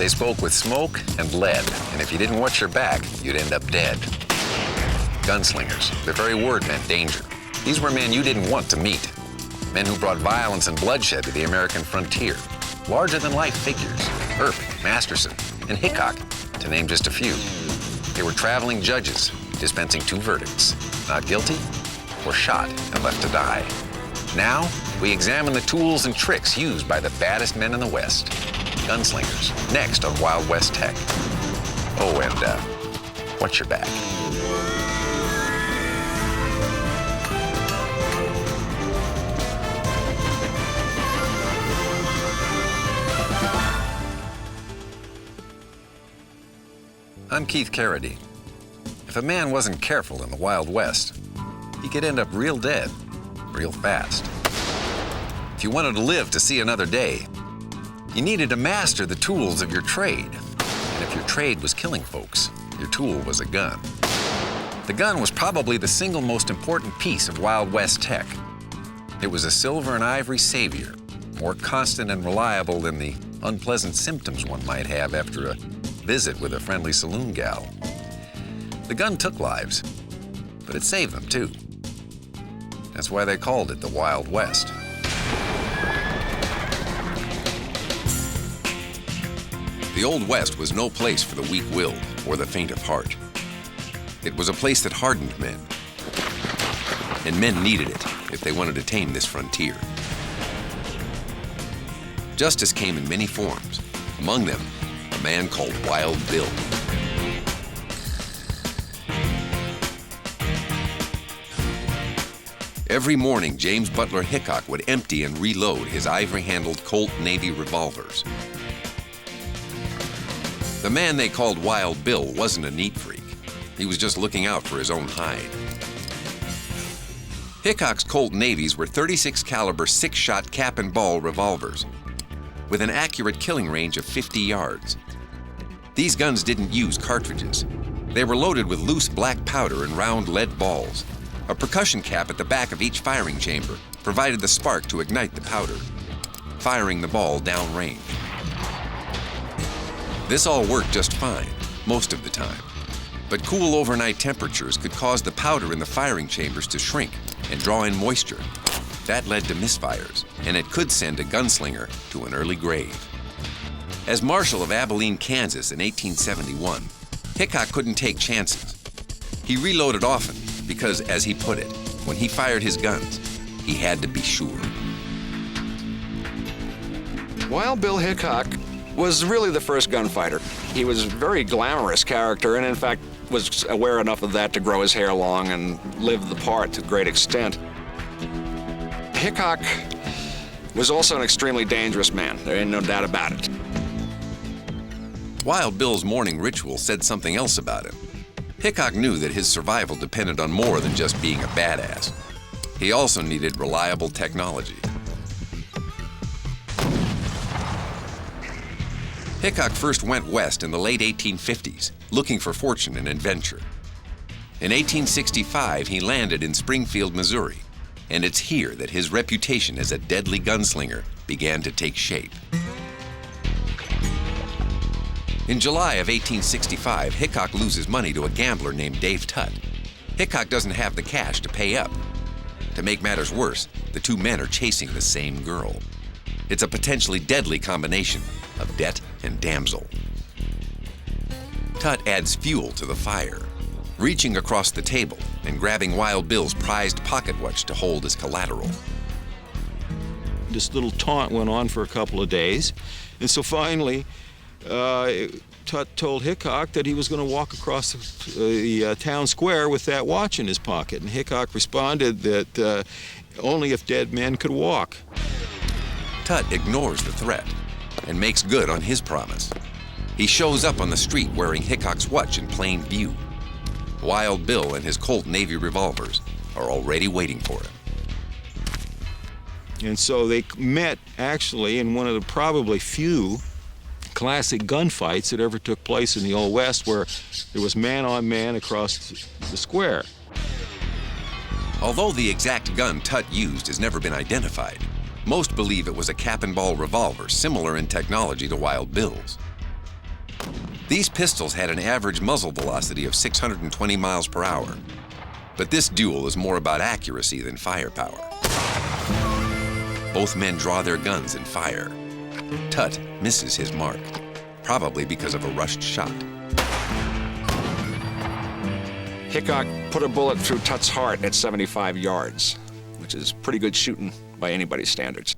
They spoke with smoke and lead, and if you didn't watch your back, you'd end up dead. Gunslingers, the very word meant danger. These were men you didn't want to meet. Men who brought violence and bloodshed to the American frontier. Larger-than-life figures, Earp, Masterson, and Hickok, to name just a few. They were traveling judges, dispensing two verdicts, not guilty or shot and left to die. Now, we examine the tools and tricks used by the baddest men in the West. Gunslingers, next on Wild West Tech. Oh, and watch your back. I'm Keith Carradine. If a man wasn't careful in the Wild West, he could end up real dead, real fast. If you wanted to live to see another day, you needed to master the tools of your trade. And if your trade was killing folks, your tool was a gun. The gun was probably the single most important piece of Wild West tech. It was a silver and ivory savior, more constant and reliable than the unpleasant symptoms one might have after a visit with a friendly saloon gal. The gun took lives, but it saved them too. That's why they called it the Wild West. The Old West was no place for the weak-willed or the faint of heart. It was a place that hardened men, and men needed it if they wanted to tame this frontier. Justice came in many forms, among them a man called Wild Bill. Every morning, James Butler Hickok would empty and reload his ivory-handled Colt Navy revolvers. The man they called Wild Bill wasn't a neat freak. He was just looking out for his own hide. Hickok's Colt Navies were .36 caliber 6-shot cap and ball revolvers with an accurate killing range of 50 yards. These guns didn't use cartridges. They were loaded with loose black powder and round lead balls. A percussion cap at the back of each firing chamber provided the spark to ignite the powder, firing the ball downrange. This all worked just fine, most of the time. But cool overnight temperatures could cause the powder in the firing chambers to shrink and draw in moisture. That led to misfires, and it could send a gunslinger to an early grave. As Marshal of Abilene, Kansas in 1871, Hickok couldn't take chances. He reloaded often because, as he put it, when he fired his guns, he had to be sure. Wild Bill Hickok was really the first gunfighter. He was a very glamorous character and, in fact, was aware enough of that to grow his hair long and live the part to a great extent. Hickok was also an extremely dangerous man. There ain't no doubt about it. Wild Bill's morning ritual said something else about him. Hickok knew that his survival depended on more than just being a badass. He also needed reliable technology. Hickok first went west in the late 1850s, looking for fortune and adventure. In 1865, he landed in Springfield, Missouri, and it's here that his reputation as a deadly gunslinger began to take shape. In July of 1865, Hickok loses money to a gambler named Dave Tutt. Hickok doesn't have the cash to pay up. To make matters worse, the two men are chasing the same girl. It's a potentially deadly combination of debt and damsel. Tutt adds fuel to the fire, reaching across the table and grabbing Wild Bill's prized pocket watch to hold as collateral. This little taunt went on for a couple of days, and so finally, Tutt told Hickok that he was going to walk across the town square with that watch in his pocket, and Hickok responded that only if dead men could walk. Tutt ignores the threat and makes good on his promise. He shows up on the street wearing Hickok's watch in plain view. Wild Bill and his Colt Navy revolvers are already waiting for him. And so they met actually in one of the probably few classic gunfights that ever took place in the Old West, where there was man on man across the square. Although the exact gun Tutt used has never been identified, most believe it was a cap and ball revolver similar in technology to Wild Bill's. These pistols had an average muzzle velocity of 620 miles per hour. But this duel is more about accuracy than firepower. Both men draw their guns and fire. Tut misses his mark, probably because of a rushed shot. Hickok put a bullet through Tut's heart at 75 yards, which is pretty good shooting by anybody's standards.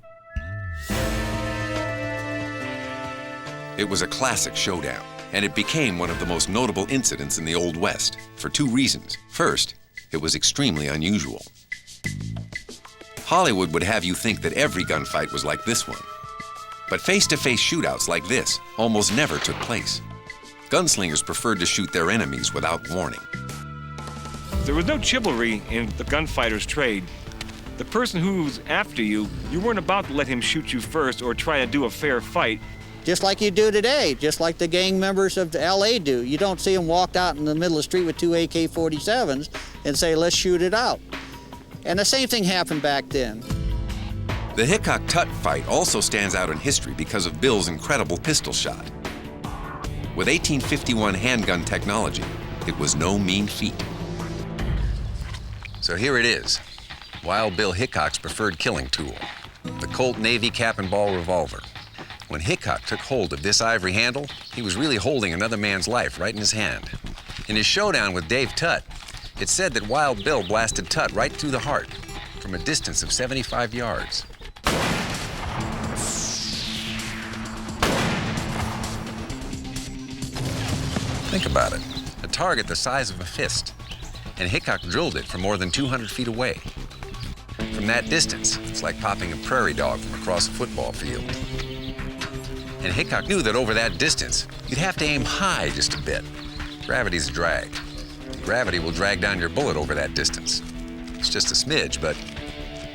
It was a classic showdown, and it became one of the most notable incidents in the Old West for two reasons. First, it was extremely unusual. Hollywood would have you think that every gunfight was like this one. But face-to-face shootouts like this almost never took place. Gunslingers preferred to shoot their enemies without warning. There was no chivalry in the gunfighter's trade. The person who's after you, you weren't about to let him shoot you first or try to do a fair fight. Just like you do today, just like the gang members of L.A. do. You don't see them walk out in the middle of the street with two AK-47s and say, let's shoot it out. And the same thing happened back then. The Hickok-Tut fight also stands out in history because of Bill's incredible pistol shot. With 1851 handgun technology, it was no mean feat. So here it is, Wild Bill Hickok's preferred killing tool, the Colt Navy cap and ball revolver. When Hickok took hold of this ivory handle, he was really holding another man's life right in his hand. In his showdown with Dave Tut, it's said that Wild Bill blasted Tut right through the heart from a distance of 75 yards. Think about it, a target the size of a fist, and Hickok drilled it from more than 200 feet away. From that distance, it's like popping a prairie dog from across a football field. And Hickok knew that over that distance, you'd have to aim high just a bit. Gravity's a drag. Gravity will drag down your bullet over that distance. It's just a smidge, but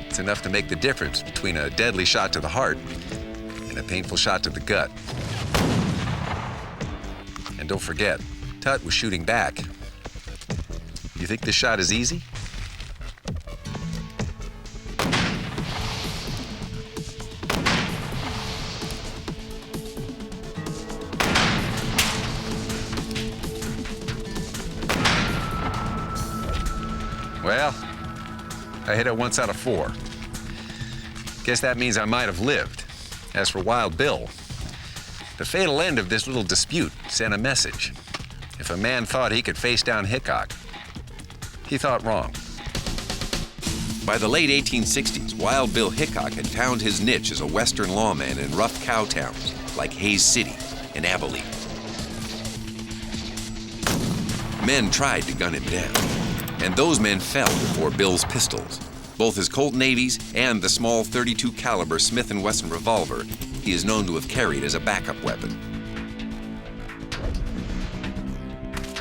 it's enough to make the difference between a deadly shot to the heart and a painful shot to the gut. And don't forget, Tut was shooting back. You think this shot is easy? Well, I hit it once out of 4. Guess that means I might have lived. As for Wild Bill, the fatal end of this little dispute sent a message. If a man thought he could face down Hickok, he thought wrong. By the late 1860s, Wild Bill Hickok had found his niche as a Western lawman in rough cow towns like Hayes City and Abilene. Men tried to gun him down, and those men fell before Bill's pistols. Both his Colt Navies and the small .32 caliber Smith & Wesson revolver he is known to have carried as a backup weapon.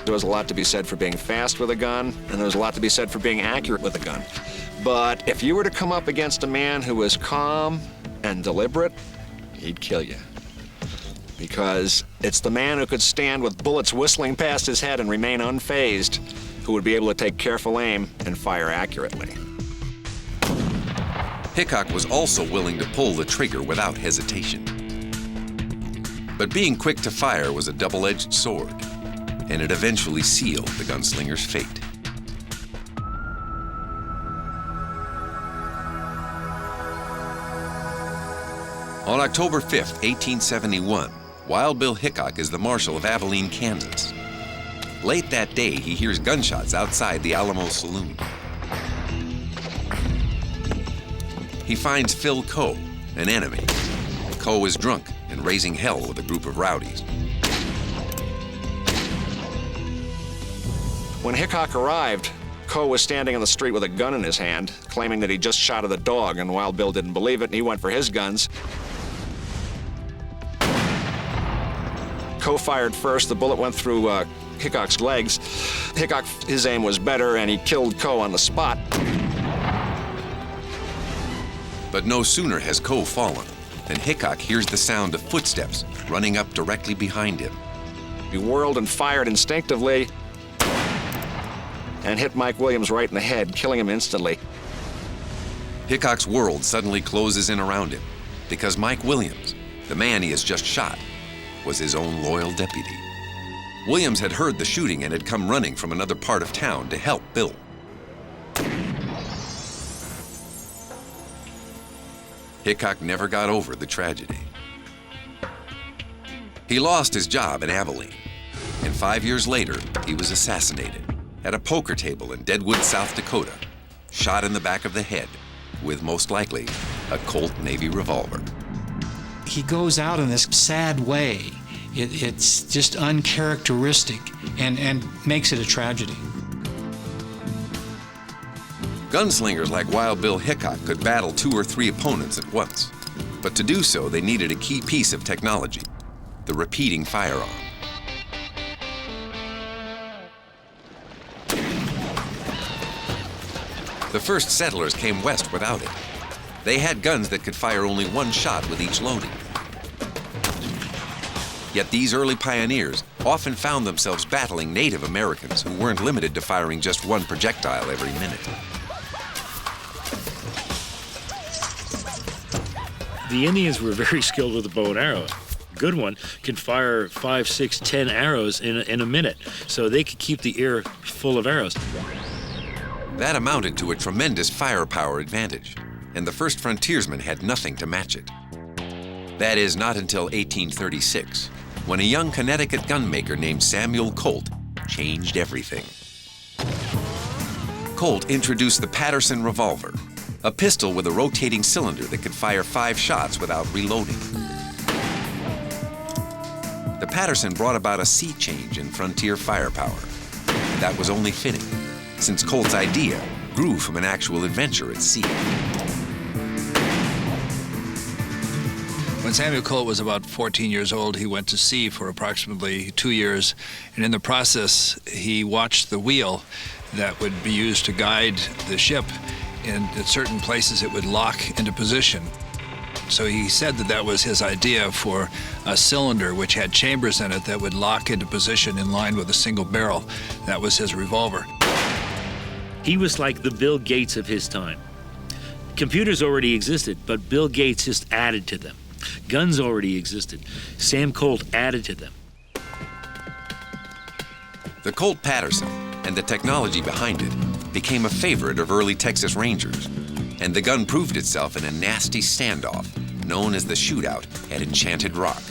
There was a lot to be said for being fast with a gun, and there was a lot to be said for being accurate with a gun. But if you were to come up against a man who was calm and deliberate, he'd kill you. Because it's the man who could stand with bullets whistling past his head and remain unfazed who would be able to take careful aim and fire accurately. Hickok was also willing to pull the trigger without hesitation. But being quick to fire was a double-edged sword, and it eventually sealed the gunslinger's fate. On October 5th, 1871, Wild Bill Hickok is the marshal of Abilene, Kansas. Late that day, he hears gunshots outside the Alamo Saloon. He finds Phil Coe, an enemy. Coe is drunk and raising hell with a group of rowdies. When Hickok arrived, Coe was standing on the street with a gun in his hand, claiming that he just shot at the dog, and Wild Bill didn't believe it, and he went for his guns. Coe fired first. The bullet went through Hickok's legs. Hickok, his aim was better, and he killed Coe on the spot. But no sooner has Coe fallen than Hickok hears the sound of footsteps running up directly behind him. He whirled and fired instinctively and hit Mike Williams right in the head, killing him instantly. Hickok's world suddenly closes in around him because Mike Williams, the man he has just shot, was his own loyal deputy. Williams had heard the shooting and had come running from another part of town to help Bill. Hickok never got over the tragedy. He lost his job in Abilene, and 5 years later, he was assassinated at a poker table in Deadwood, South Dakota, shot in the back of the head with, most likely, a Colt Navy revolver. He goes out in this sad way. It's just uncharacteristic and makes it a tragedy. Gunslingers like Wild Bill Hickok could battle 2 or 3 opponents at once, but to do so, they needed a key piece of technology, the repeating firearm. The first settlers came west without it. They had guns that could fire only 1 shot with each loading. Yet these early pioneers often found themselves battling Native Americans who weren't limited to firing just 1 projectile every minute. The Indians were very skilled with the bow and arrow. A good one can fire 5, 6, 10 arrows in a minute, so they could keep the air full of arrows. That amounted to a tremendous firepower advantage, and the first frontiersmen had nothing to match it. That is, not until 1836, when a young Connecticut gunmaker named Samuel Colt changed everything. Colt introduced the Patterson revolver, a pistol with a rotating cylinder that could fire 5 shots without reloading. The Patterson brought about a sea change in frontier firepower, and that was only fitting, since Colt's idea grew from an actual adventure at sea. When Samuel Colt was about 14 years old, he went to sea for approximately 2 years, and in the process, he watched the wheel that would be used to guide the ship, and at certain places it would lock into position. So he said that that was his idea for a cylinder which had chambers in it that would lock into position in line with a single barrel. That was his revolver. He was like the Bill Gates of his time. Computers already existed, but Bill Gates just added to them. Guns already existed. Sam Colt added to them. The Colt Patterson and the technology behind it became a favorite of early Texas Rangers, and the gun proved itself in a nasty standoff known as the Shootout at Enchanted Rock.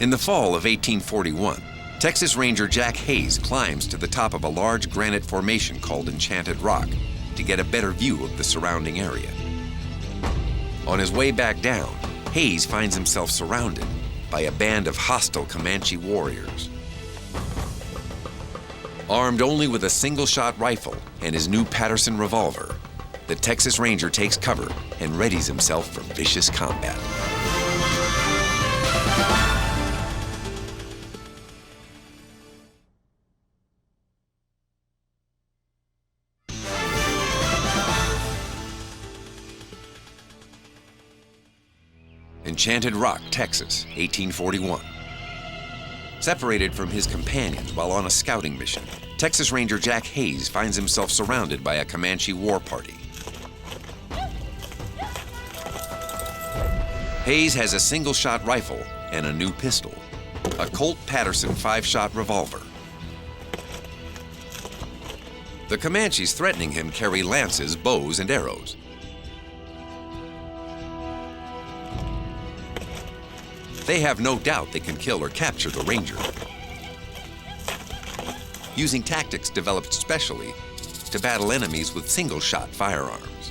In the fall of 1841, Texas Ranger Jack Hayes climbs to the top of a large granite formation called Enchanted Rock to get a better view of the surrounding area. On his way back down, Hayes finds himself surrounded by a band of hostile Comanche warriors. Armed only with a single-shot rifle and his new Patterson revolver, the Texas Ranger takes cover and readies himself for vicious combat. Enchanted Rock, Texas, 1841. Separated from his companions while on a scouting mission, Texas Ranger Jack Hayes finds himself surrounded by a Comanche war party. Hayes has a single-shot rifle and a new pistol, a Colt Patterson 5-shot revolver. The Comanches threatening him carry lances, bows, and arrows. They have no doubt they can kill or capture the Ranger, using tactics developed specially to battle enemies with single-shot firearms.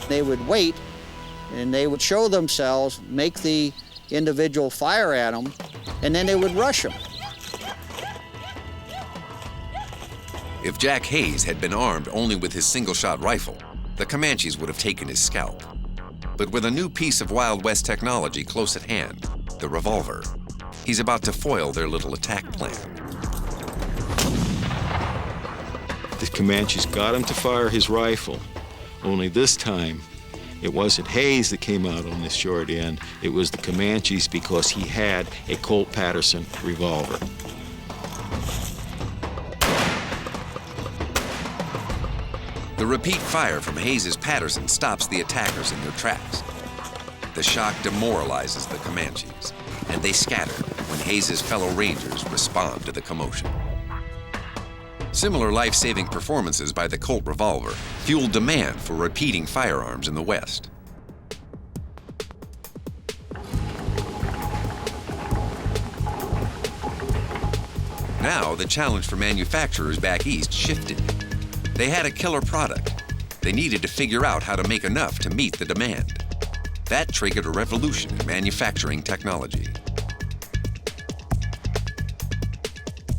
They would wait, and they would show themselves, make the individual fire at them, and then they would rush them. If Jack Hayes had been armed only with his single-shot rifle, the Comanches would have taken his scalp. But with a new piece of Wild West technology close at hand, the revolver, he's about to foil their little attack plan. The Comanches got him to fire his rifle, only this time it wasn't Hayes that came out on this short end, it was the Comanches because he had a Colt Patterson revolver. The repeat fire from Hayes's Patterson stops the attackers in their tracks. The shock demoralizes the Comanches, and they scatter when Hayes's fellow Rangers respond to the commotion. Similar life-saving performances by the Colt revolver fueled demand for repeating firearms in the West. Now, the challenge for manufacturers back east shifted. They had a killer product. They needed to figure out how to make enough to meet the demand. That triggered a revolution in manufacturing technology.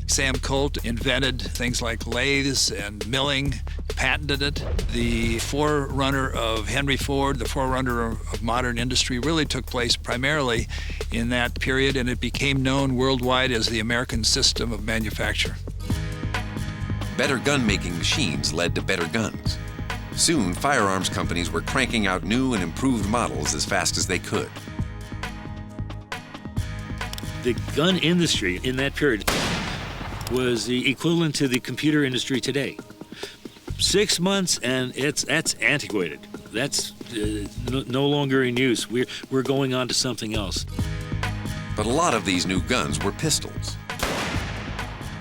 Sam Colt invented things like lathes and milling, patented it. The forerunner of Henry Ford, the forerunner of modern industry, really took place primarily in that period, and it became known worldwide as the American system of manufacture. Better gun-making machines led to better guns. Soon, firearms companies were cranking out new and improved models as fast as they could. The gun industry in that period was the equivalent to the computer industry today. 6 months and that's antiquated. That's no longer in use. We're going on to something else. But a lot of these new guns were pistols.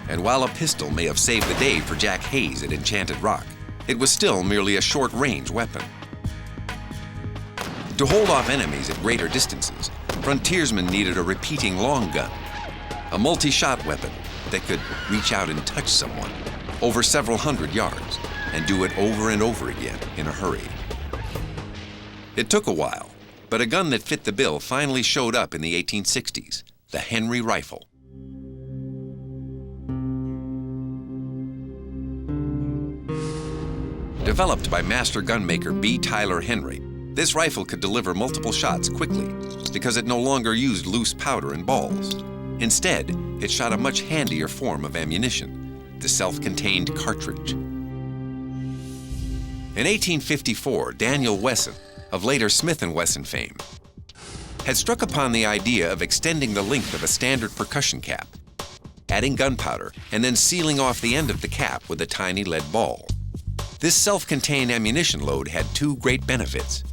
And while a pistol may have saved the day for Jack Hayes at Enchanted Rock, it was still merely a short-range weapon. To hold off enemies at greater distances, frontiersmen needed a repeating long gun, a multi-shot weapon that could reach out and touch someone over several hundred yards and do it over and over again in a hurry. It took a while, but a gun that fit the bill finally showed up in the 1860s, the Henry rifle. Developed by master gunmaker B. Tyler Henry, this rifle could deliver multiple shots quickly because it no longer used loose powder and balls. Instead, it shot a much handier form of ammunition, the self-contained cartridge. In 1854, Daniel Wesson, of later Smith & Wesson fame, had struck upon the idea of extending the length of a standard percussion cap, adding gunpowder, and then sealing off the end of the cap with a tiny lead ball. This self-contained ammunition load had two great benefits.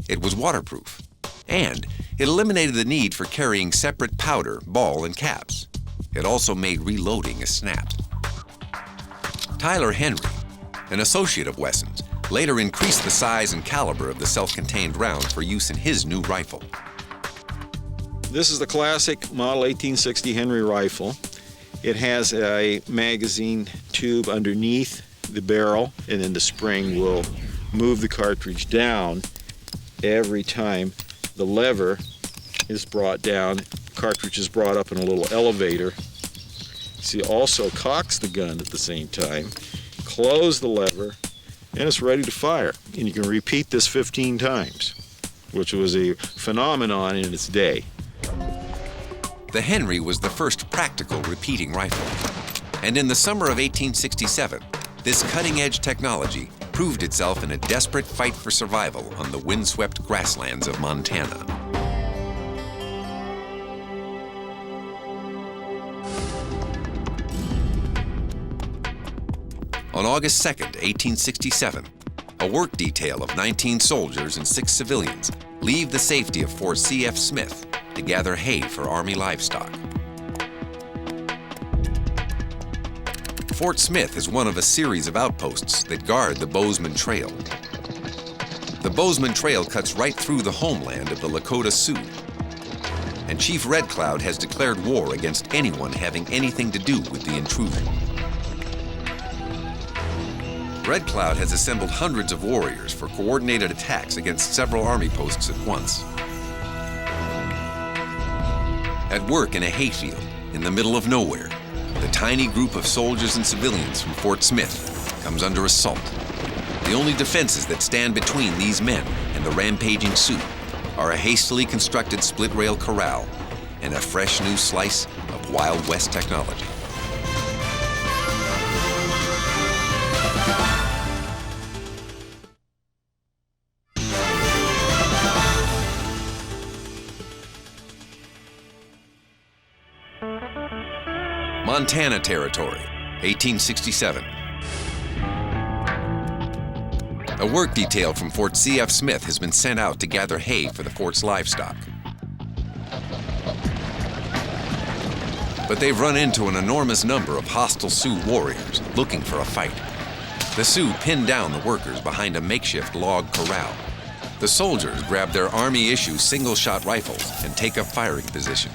It was waterproof, and it eliminated the need for carrying separate powder, ball, and caps. It also made reloading a snap. Tyler Henry, an associate of Wesson's, later increased the size and caliber of the self-contained round for use in his new rifle. This is the classic model 1860 Henry rifle. It has a magazine tube underneath the barrel, and then the spring will move the cartridge down every time the lever is brought down. The cartridge is brought up in a little elevator. See, it also cocks the gun at the same time, close the lever, and it's ready to fire. And you can repeat this 15 times, which was a phenomenon in its day. The Henry was the first practical repeating rifle. And in the summer of 1867, this cutting-edge technology proved itself in a desperate fight for survival on the windswept grasslands of Montana. On August 2nd, 1867, a work detail of 19 soldiers and 6 civilians leave the safety of Fort C.F. Smith to gather hay for Army livestock. Fort Smith is one of a series of outposts that guard the Bozeman Trail. The Bozeman Trail cuts right through the homeland of the Lakota Sioux, and Chief Red Cloud has declared war against anyone having anything to do with the intrusion. Red Cloud has assembled hundreds of warriors for coordinated attacks against several army posts at once. At work in a hayfield in the middle of nowhere, the tiny group of soldiers and civilians from Fort Smith comes under assault. The only defenses that stand between these men and the rampaging Sioux are a hastily constructed split-rail corral and a fresh new slice of Wild West technology. Montana Territory, 1867. A work detail from Fort C.F. Smith has been sent out to gather hay for the fort's livestock. But they've run into an enormous number of hostile Sioux warriors looking for a fight. The Sioux pin down the workers behind a makeshift log corral. The soldiers grab their Army-issue single-shot rifles and take up firing positions.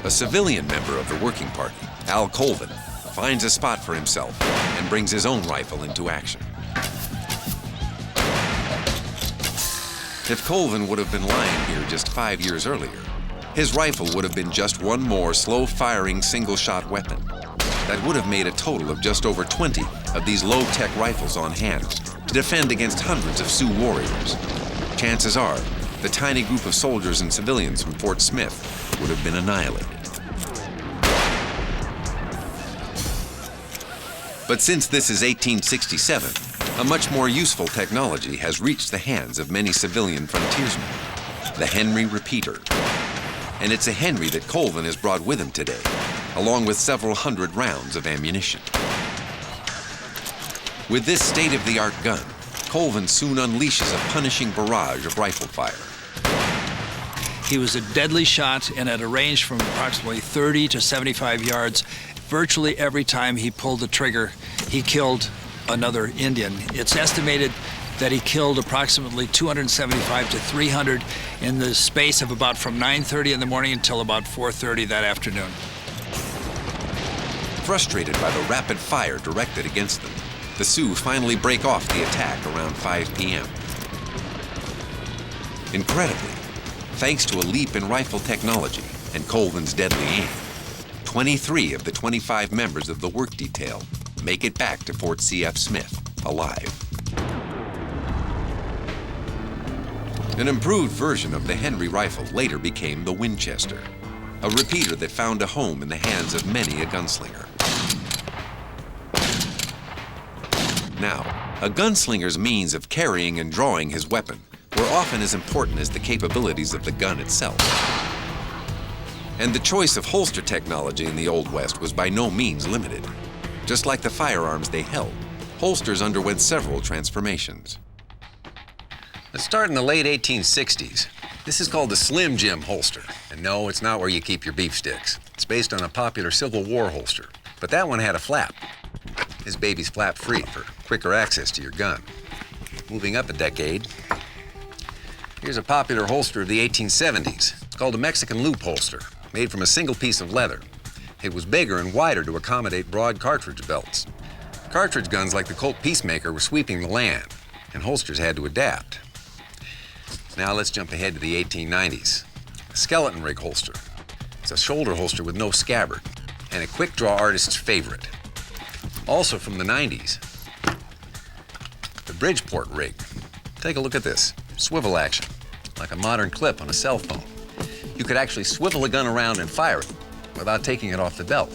A civilian member of the working party, Al Colvin, finds a spot for himself and brings his own rifle into action. If Colvin would have been lying here just 5 years earlier, his rifle would have been just one more slow-firing single-shot weapon. That would have made a total of just over 20 of these low-tech rifles on hand to defend against hundreds of Sioux warriors. Chances are, the tiny group of soldiers and civilians from Fort Smith would have been annihilated. But since this is 1867, a much more useful technology has reached the hands of many civilian frontiersmen, the Henry repeater. And it's a Henry that Colvin has brought with him today, along with several hundred rounds of ammunition. With this state-of-the-art gun, Colvin soon unleashes a punishing barrage of rifle fire. He was a deadly shot, and at a range from approximately 30 to 75 yards, virtually every time he pulled the trigger, he killed another Indian. It's estimated that he killed approximately 275 to 300 in the space of about from 9:30 in the morning until about 4:30 that afternoon. Frustrated by the rapid fire directed against them, the Sioux finally break off the attack around 5 p.m. Incredibly, thanks to a leap in rifle technology and Colvin's deadly aim, 23 of the 25 members of the work detail make it back to Fort C.F. Smith alive. An improved version of the Henry rifle later became the Winchester, a repeater that found a home in the hands of many a gunslinger. Now, a gunslinger's means of carrying and drawing his weapon were often as important as the capabilities of the gun itself. And the choice of holster technology in the Old West was by no means limited. Just like the firearms they held, holsters underwent several transformations. Let's start in the late 1860s. This is called the Slim Jim holster. And no, it's not where you keep your beef sticks. It's based on a popular Civil War holster. But that one had a flap. This baby's flap-free for quicker access to your gun. Moving up a decade, here's a popular holster of the 1870s. It's called a Mexican loop holster, made from a single piece of leather. It was bigger and wider to accommodate broad cartridge belts. Cartridge guns like the Colt Peacemaker were sweeping the land, and holsters had to adapt. Now let's jump ahead to the 1890s. A skeleton rig holster. It's a shoulder holster with no scabbard, and a quick draw artist's favorite. Also from the 90s, the Bridgeport rig. Take a look at this. Swivel action, like a modern clip on a cell phone. You could actually swivel a gun around and fire it without taking it off the belt.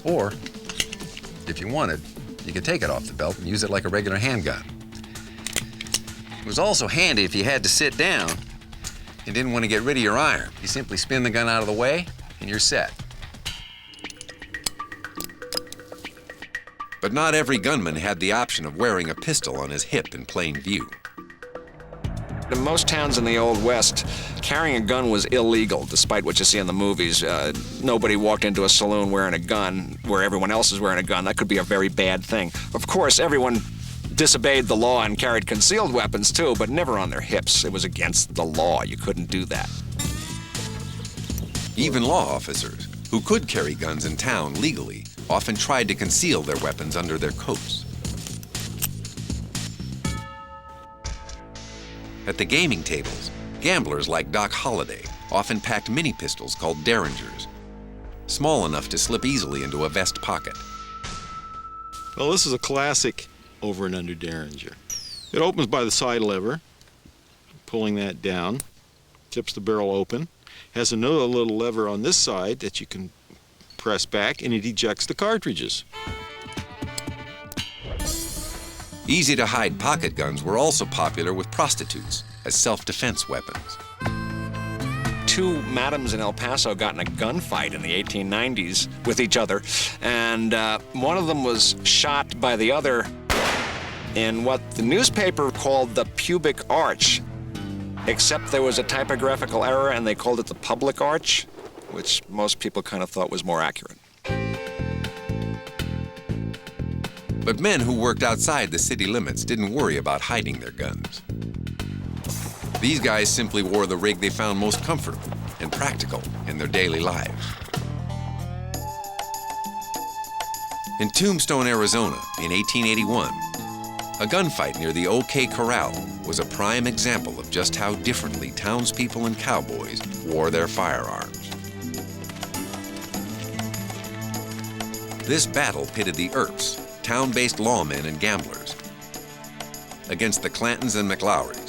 Or, if you wanted, you could take it off the belt and use it like a regular handgun. It was also handy if you had to sit down and didn't want to get rid of your iron. You simply spin the gun out of the way and you're set. But not every gunman had the option of wearing a pistol on his hip in plain view. In most towns in the Old West, carrying a gun was illegal, despite what you see in the movies. Nobody walked into a saloon wearing a gun where everyone else is wearing a gun. That could be a very bad thing. Of course, everyone disobeyed the law and carried concealed weapons too, but never on their hips. It was against the law. You couldn't do that. Even law officers, who could carry guns in town legally, often tried to conceal their weapons under their coats. At the gaming tables, gamblers like Doc Holliday often packed mini pistols called Derringers, small enough to slip easily into a vest pocket. Well, this is a classic over and under Derringer. It opens by the side lever, pulling that down, tips the barrel open, has another little lever on this side that you can press back, and it ejects the cartridges. Easy-to-hide pocket guns were also popular with prostitutes as self-defense weapons. two madams in El Paso got in a gunfight in the 1890s with each other, and one of them was shot by the other in what the newspaper called the pubic arch, except there was a typographical error and they called it the public arch, which most people kind of thought was more accurate. But men who worked outside the city limits didn't worry about hiding their guns. These guys simply wore the rig they found most comfortable and practical in their daily lives. In Tombstone, Arizona, in 1881, a gunfight near the OK Corral was a prime example of just how differently townspeople and cowboys wore their firearms. This battle pitted the Earps, town-based lawmen and gamblers, against the Clantons and McLowrys,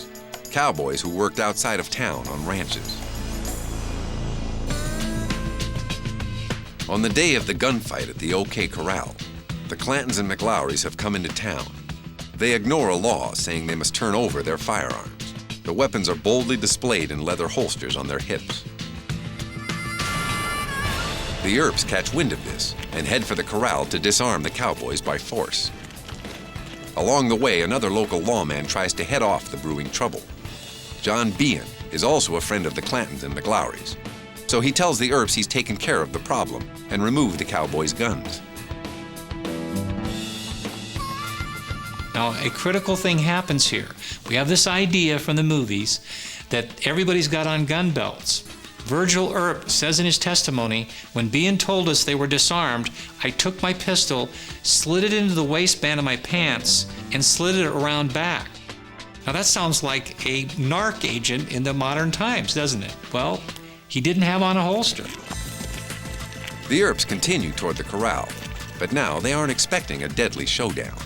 cowboys who worked outside of town on ranches. On the day of the gunfight at the OK Corral, the Clantons and McLowrys have come into town. They ignore a law saying they must turn over their firearms. The weapons are boldly displayed in leather holsters on their hips. The Earps catch wind of this and head for the corral to disarm the cowboys by force. Along the way, another local lawman tries to head off the brewing trouble. John Behan is also a friend of the Clantons and McLowrys, so he tells the Earps he's taken care of the problem and removed the cowboys' guns. Now, a critical thing happens here. We have this idea from the movies that everybody's got on gun belts. Virgil Earp says in his testimony, when Behan told us they were disarmed, I took my pistol, slid it into the waistband of my pants, and slid it around back. Now that sounds like a narc agent in the modern times, doesn't it? Well, he didn't have on a holster. The Earps continue toward the corral, but now they aren't expecting a deadly showdown.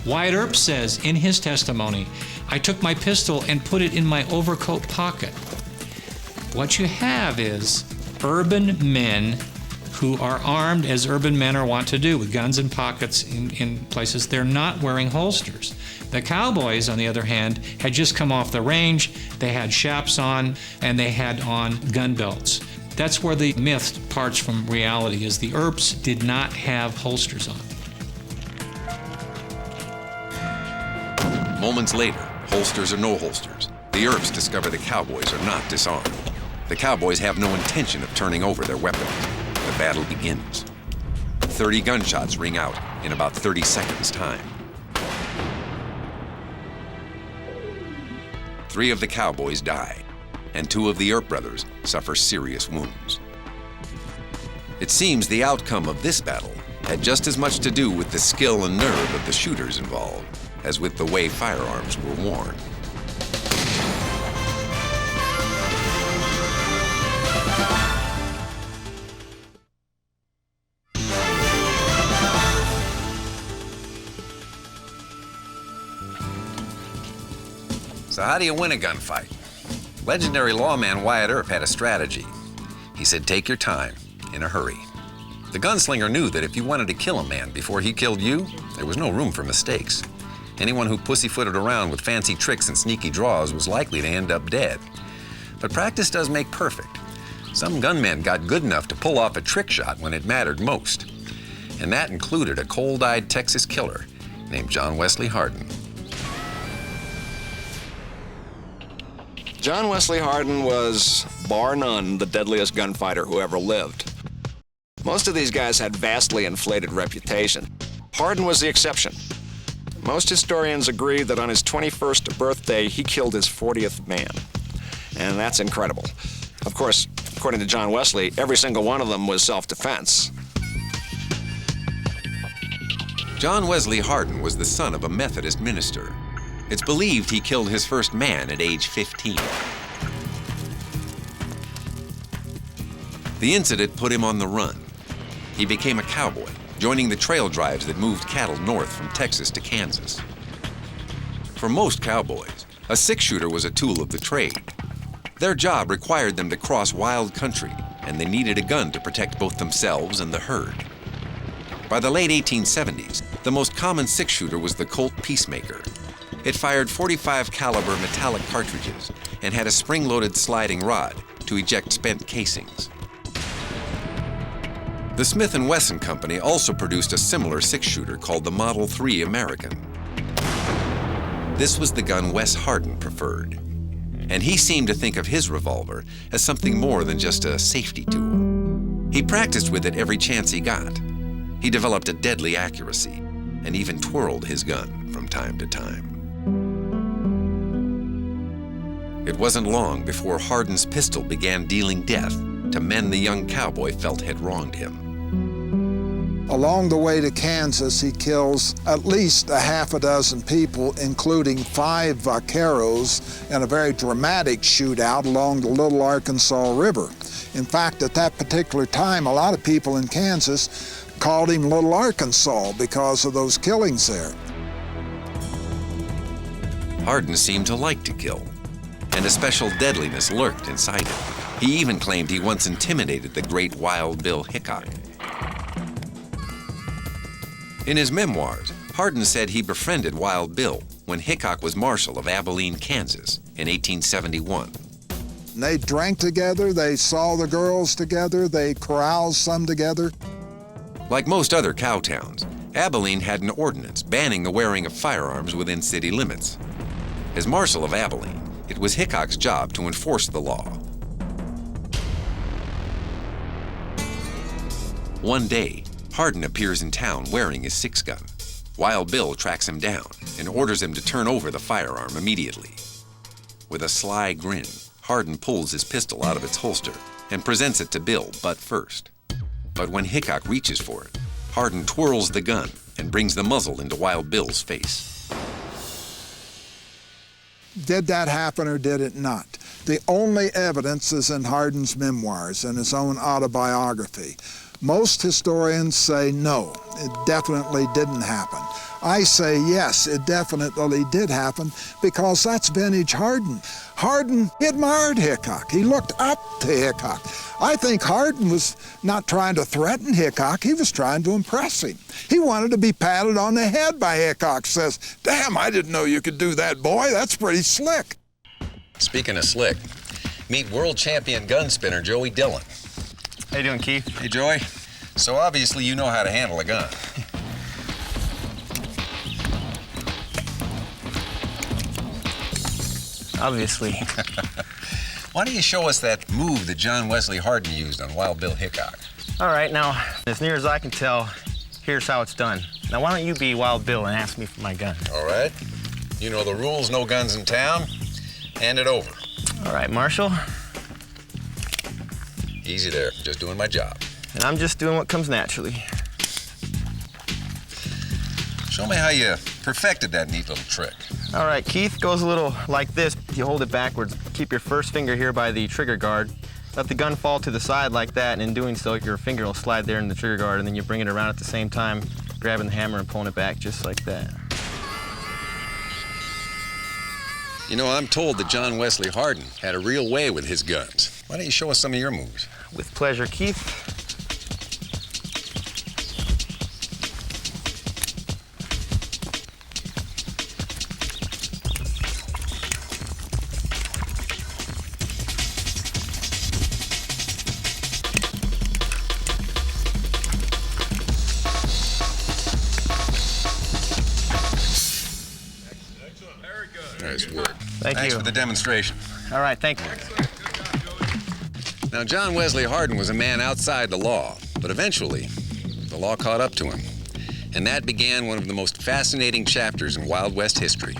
Wyatt Earp says in his testimony, I took my pistol and put it in my overcoat pocket. What you have is urban men who are armed as urban men are wont to do, with guns in pockets in places. They're not wearing holsters. The cowboys, on the other hand, had just come off the range. They had chaps on, and they had on gun belts. That's where the myth parts from reality, is the Earps did not have holsters on. Moments later, holsters or no holsters, the Earps discover the cowboys are not disarmed. The cowboys have no intention of turning over their weapons. The battle begins. 30 gunshots ring out in about 30 seconds' time. 3 of the cowboys die, and 2 of the Earp brothers suffer serious wounds. It seems the outcome of this battle had just as much to do with the skill and nerve of the shooters involved as with the way firearms were worn. So how do you win a gunfight? Legendary lawman Wyatt Earp had a strategy. He said, take your time, in a hurry. The gunslinger knew that if you wanted to kill a man before he killed you, there was no room for mistakes. Anyone who pussyfooted around with fancy tricks and sneaky draws was likely to end up dead. But practice does make perfect. Some gunmen got good enough to pull off a trick shot when it mattered most. And that included a cold-eyed Texas killer named John Wesley Hardin. John Wesley Hardin was, bar none, the deadliest gunfighter who ever lived. Most of these guys had vastly inflated reputation. Hardin was the exception. Most historians agree that on his 21st birthday, he killed his 40th man. And that's incredible. Of course, according to John Wesley, every single one of them was self-defense. John Wesley Hardin was the son of a Methodist minister. It's believed he killed his first man at age 15. The incident put him on the run. He became a cowboy, joining the trail drives that moved cattle north from Texas to Kansas. For most cowboys, a six-shooter was a tool of the trade. Their job required them to cross wild country, and they needed a gun to protect both themselves and the herd. By the late 1870s, the most common six-shooter was the Colt Peacemaker. It fired .45 caliber metallic cartridges and had a spring-loaded sliding rod to eject spent casings. The Smith & Wesson Company also produced a similar six-shooter called the Model 3 American. This was the gun Wes Hardin preferred, and he seemed to think of his revolver as something more than just a safety tool. He practiced with it every chance he got. He developed a deadly accuracy and even twirled his gun from time to time. It wasn't long before Hardin's pistol began dealing death to men the young cowboy felt had wronged him. Along the way to Kansas, he kills at least a half a dozen people, including 5 vaqueros, in a very dramatic shootout along the Little Arkansas River. In fact, at that particular time, a lot of people in Kansas called him Little Arkansas because of those killings there. Hardin seemed to like to kill, and a special deadliness lurked inside him. He even claimed he once intimidated the great Wild Bill Hickok. In his memoirs, Hardin said he befriended Wild Bill when Hickok was Marshal of Abilene, Kansas in 1871. They drank together, they saw the girls together, they caroused some together. Like most other cow towns, Abilene had an ordinance banning the wearing of firearms within city limits. As Marshal of Abilene, it was Hickok's job to enforce the law. One day, Hardin appears in town wearing his 6-gun. Wild Bill tracks him down and orders him to turn over the firearm immediately. With a sly grin, Hardin pulls his pistol out of its holster and presents it to Bill butt first. But when Hickok reaches for it, Hardin twirls the gun and brings the muzzle into Wild Bill's face. Did that happen or did it not? The only evidence is in Hardin's memoirs and his own autobiography. Most historians say no, it definitely didn't happen. I say yes, it definitely did happen because that's vintage Hardin. Hardin admired Hickok. He looked up to Hickok. I think Hardin was not trying to threaten Hickok, he was trying to impress him. He wanted to be patted on the head by Hickok. Says, "Damn, I didn't know you could do that, boy. That's pretty slick." Speaking of slick, meet world champion gun spinner Joey Dillon. How you doing, Keith? Hey, Joey. So obviously you know how to handle a gun. Obviously. Why don't you show us that move that John Wesley Hardin used on Wild Bill Hickok? All right, now, as near as I can tell, here's how it's done. Now, why don't you be Wild Bill and ask me for my gun? All right. You know the rules, no guns in town. Hand it over. All right, Marshal. Easy there, just doing my job. And I'm just doing what comes naturally. Show me how you perfected that neat little trick. All right, Keith, goes a little like this. You hold it backwards. Keep your first finger here by the trigger guard. Let the gun fall to the side like that, and in doing so, your finger will slide there in the trigger guard, and then you bring it around at the same time, grabbing the hammer and pulling it back just like that. You know, I'm told that John Wesley Hardin had a real way with his guns. Why don't you show us some of your moves? With pleasure, Keith. Nice work. Thanks Thanks for the demonstration. All right, thank you. Now, John Wesley Hardin was a man outside the law, but eventually, the law caught up to him. And that began one of the most fascinating chapters in Wild West history.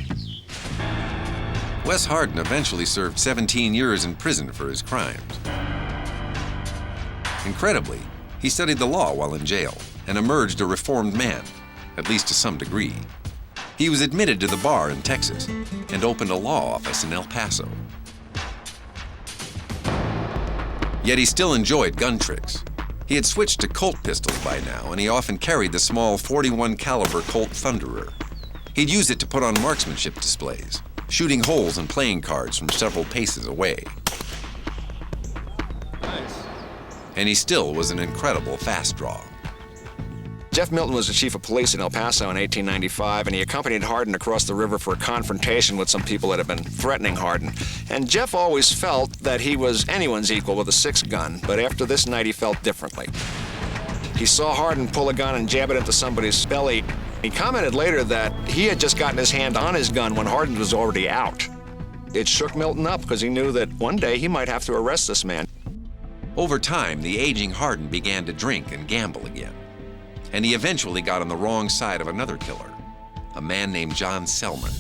Wes Hardin eventually served 17 years in prison for his crimes. Incredibly, he studied the law while in jail and emerged a reformed man, at least to some degree. He was admitted to the bar in Texas and opened a law office in El Paso. Yet he still enjoyed gun tricks. He had switched to Colt pistols by now, and he often carried the small .41 caliber Colt Thunderer. He'd use it to put on marksmanship displays, shooting holes in playing cards from several paces away. And he still was an incredible fast draw. Jeff Milton was the chief of police in El Paso in 1895, and he accompanied Hardin across the river for a confrontation with some people that had been threatening Hardin. And Jeff always felt that he was anyone's equal with a 6-gun, but after this night he felt differently. He saw Hardin pull a gun and jab it into somebody's belly. He commented later that he had just gotten his hand on his gun when Hardin was already out. It shook Milton up because he knew that one day he might have to arrest this man. Over time, the aging Hardin began to drink and gamble again. And he eventually got on the wrong side of another killer, a man named John Selman.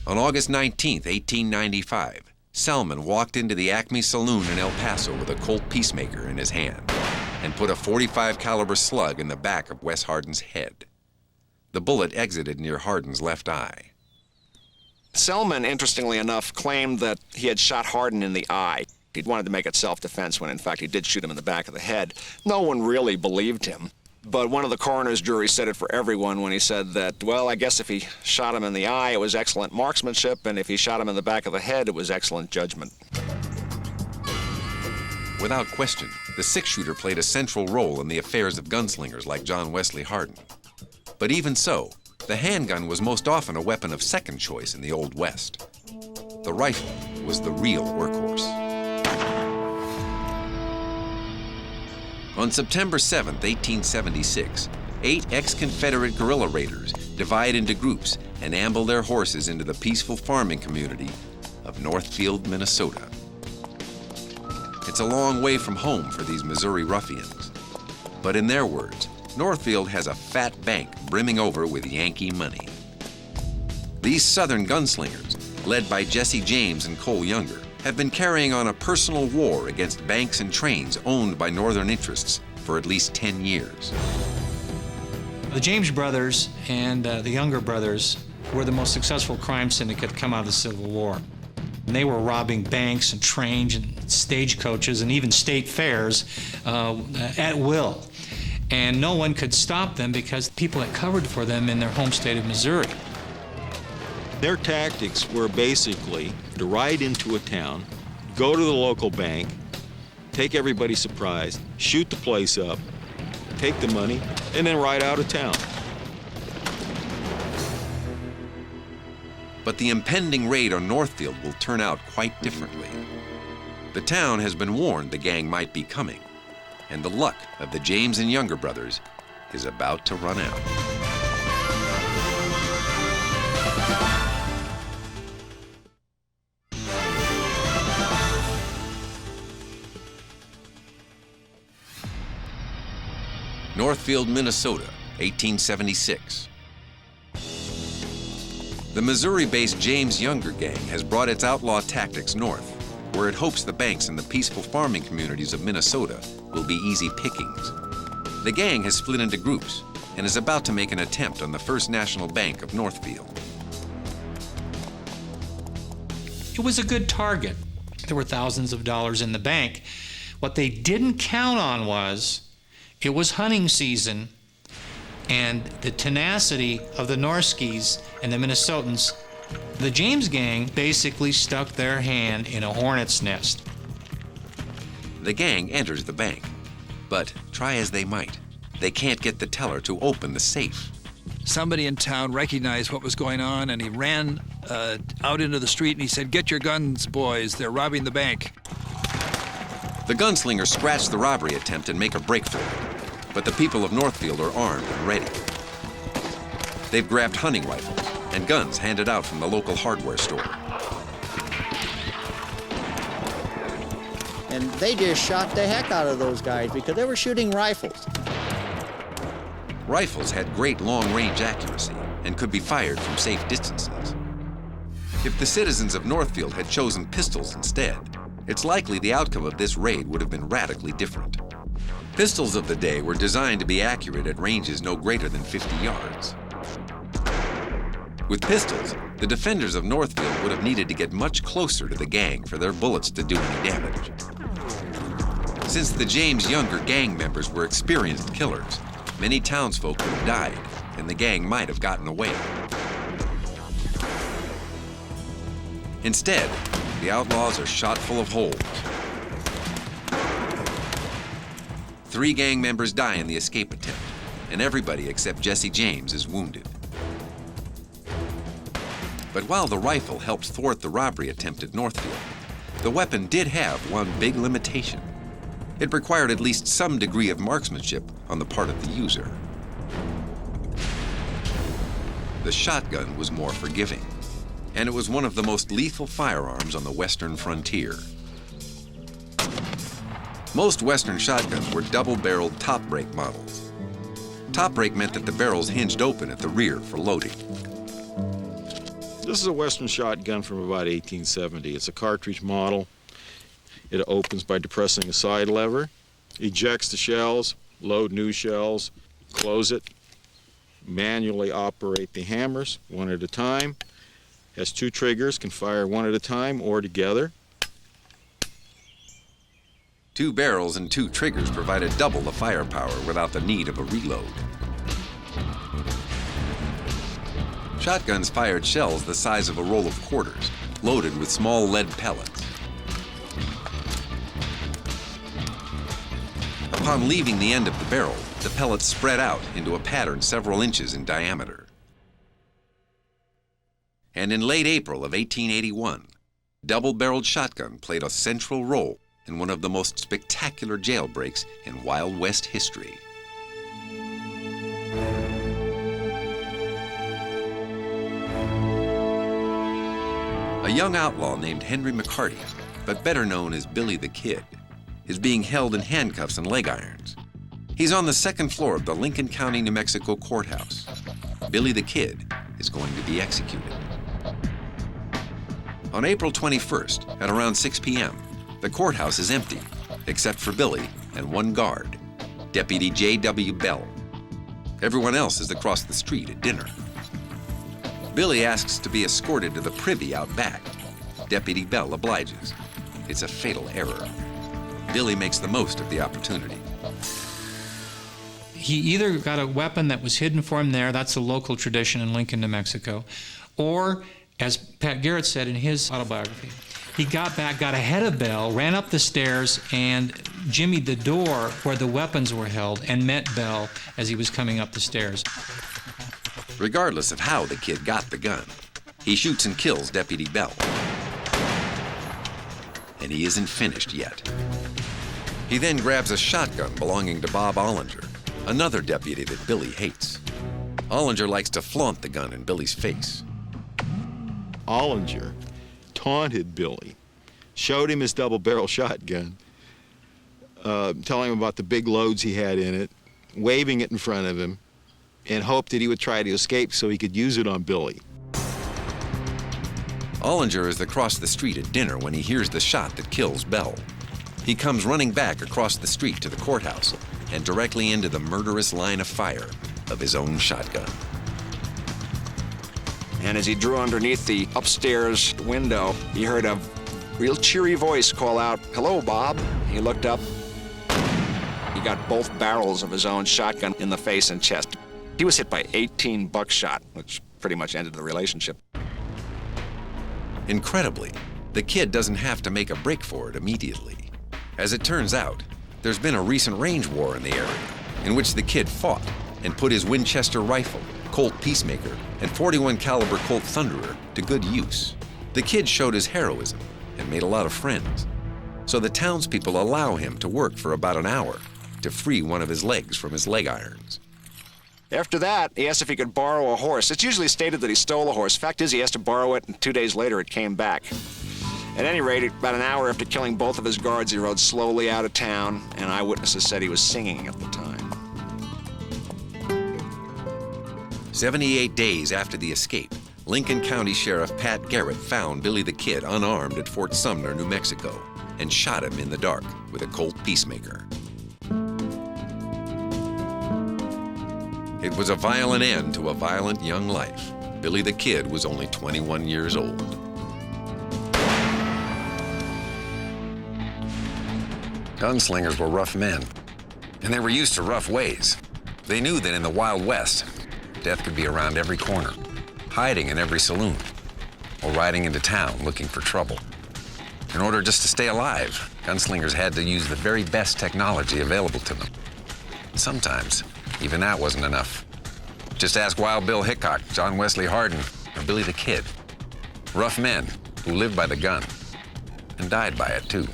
On August 19, 1895, Selman walked into the Acme Saloon in El Paso with a Colt Peacemaker in his hand and put a .45 caliber slug in the back of Wes Hardin's head. The bullet exited near Hardin's left eye. Selman, interestingly enough, claimed that he had shot Hardin in the eye. He wanted to make it self-defense when, in fact, he did shoot him in the back of the head. No one really believed him. But one of the coroner's jury said it for everyone when he said that, well, I guess if he shot him in the eye, it was excellent marksmanship, and if he shot him in the back of the head, it was excellent judgment. Without question, the six-shooter played a central role in the affairs of gunslingers like John Wesley Hardin. But even so, the handgun was most often a weapon of second choice in the Old West. The rifle was the real workhorse. On September 7, 1876, 8 ex-Confederate guerrilla raiders divide into groups and amble their horses into the peaceful farming community of Northfield, Minnesota. It's a long way from home for these Missouri ruffians. But in their words, Northfield has a fat bank brimming over with Yankee money. These Southern gunslingers, led by Jesse James and Cole Younger, have been carrying on a personal war against banks and trains owned by Northern interests for at least 10 years. The James brothers and the Younger brothers were the most successful crime syndicate to come out of the Civil War. And they were robbing banks and trains and stagecoaches and even state fairs at will. And no one could stop them because people had covered for them in their home state of Missouri. Their tactics were basically to ride into a town, go to the local bank, take everybody surprised, shoot the place up, take the money, and then ride out of town. But the impending raid on Northfield will turn out quite differently. The town has been warned the gang might be coming, and the luck of the James and Younger brothers is about to run out. Northfield, Minnesota, 1876. The Missouri-based James Younger gang has brought its outlaw tactics north, where it hopes the banks in the peaceful farming communities of Minnesota will be easy pickings. The gang has split into groups and is about to make an attempt on the First National Bank of Northfield. It was a good target. There were thousands of dollars in the bank. What they didn't count on was it was hunting season, and the tenacity of the Norskis and the Minnesotans. The James gang basically stuck their hand in a hornet's nest. The gang enters the bank, but try as they might, they can't get the teller to open the safe. Somebody in town recognized what was going on, and he ran out into the street and he said, "Get your guns, boys, they're robbing the bank." The gunslingers scratch the robbery attempt and make a break for it, but the people of Northfield are armed and ready. They've grabbed hunting rifles and guns handed out from the local hardware store. And they just shot the heck out of those guys because they were shooting rifles. Rifles had great long-range accuracy and could be fired from safe distances. If the citizens of Northfield had chosen pistols instead, it's likely the outcome of this raid would have been radically different. Pistols of the day were designed to be accurate at ranges no greater than 50 yards. With pistols, the defenders of Northfield would have needed to get much closer to the gang for their bullets to do any damage. Since the James Younger gang members were experienced killers, many townsfolk would have died, and the gang might have gotten away. Instead, the outlaws are shot full of holes. 3 gang members die in the escape attempt, and everybody except Jesse James is wounded. But while the rifle helped thwart the robbery attempt at Northfield, the weapon did have one big limitation. It required at least some degree of marksmanship on the part of the user. The shotgun was more forgiving, and it was one of the most lethal firearms on the western frontier. Most western shotguns were double-barreled top-break models. Top-break meant that the barrels hinged open at the rear for loading. This is a western shotgun from about 1870. It's a cartridge model. It opens by depressing a side lever, ejects the shells, load new shells, close it, manually operate the hammers one at a time. Has two triggers, can fire one at a time or together. Two barrels and two triggers provided double the firepower without the need of a reload. Shotguns fired shells the size of a roll of quarters, loaded with small lead pellets. Upon leaving the end of the barrel, the pellets spread out into a pattern several inches in diameter. And in late April of 1881, double-barreled shotgun played a central role in one of the most spectacular jailbreaks in Wild West history. A young outlaw named Henry McCarty, but better known as Billy the Kid, is being held in handcuffs and leg irons. He's on the second floor of the Lincoln County, New Mexico courthouse. Billy the Kid is going to be executed. On April 21st, at around 6 p.m., the courthouse is empty, except for Billy and one guard, Deputy J.W. Bell. Everyone else is across the street at dinner. Billy asks to be escorted to the privy out back. Deputy Bell obliges. It's a fatal error. Billy makes the most of the opportunity. He either got a weapon that was hidden for him there, that's a local tradition in Lincoln, New Mexico, or, as Pat Garrett said in his autobiography, he got back, got ahead of Bell, ran up the stairs, and jimmied the door where the weapons were held and met Bell as he was coming up the stairs. Regardless of how the kid got the gun, he shoots and kills Deputy Bell. And he isn't finished yet. He then grabs a shotgun belonging to Bob Ollinger, another deputy that Billy hates. Ollinger likes to flaunt the gun in Billy's face. Ollinger taunted Billy, showed him his double-barrel shotgun, telling him about the big loads he had in it, waving it in front of him, and hoped that he would try to escape so he could use it on Billy. Ollinger is across the street at dinner when he hears the shot that kills Bell. He comes running back across the street to the courthouse and directly into the murderous line of fire of his own shotgun. And as he drew underneath the upstairs window, he heard a real cheery voice call out, "Hello, Bob." He looked up. He got both barrels of his own shotgun in the face and chest. He was hit by 18 buckshot, which pretty much ended the relationship. Incredibly, the kid doesn't have to make a break for it immediately. As it turns out, there's been a recent range war in the area in which the kid fought and put his Winchester rifle, Colt Peacemaker, and .41 caliber Colt Thunderer to good use. The kid showed his heroism and made a lot of friends. So the townspeople allow him to work for about an hour to free one of his legs from his leg irons. After that, he asked if he could borrow a horse. It's usually stated that he stole a horse. Fact is, he asked to borrow it, and 2 days later it came back. At any rate, about an hour after killing both of his guards, he rode slowly out of town, and eyewitnesses said he was singing at the time. 78 days after the escape, Lincoln County Sheriff Pat Garrett found Billy the Kid unarmed at Fort Sumner, New Mexico, and shot him in the dark with a Colt Peacemaker. It was a violent end to a violent young life. Billy the Kid was only 21 years old. Gunslingers were rough men, and they were used to rough ways. They knew that in the Wild West, death could be around every corner, hiding in every saloon, or riding into town looking for trouble. In order just to stay alive, gunslingers had to use the very best technology available to them. Sometimes, Even that wasn't enough. Just ask Wild Bill Hickok, John Wesley Hardin, or Billy the Kid. Rough men who lived by the gun and died by it, too.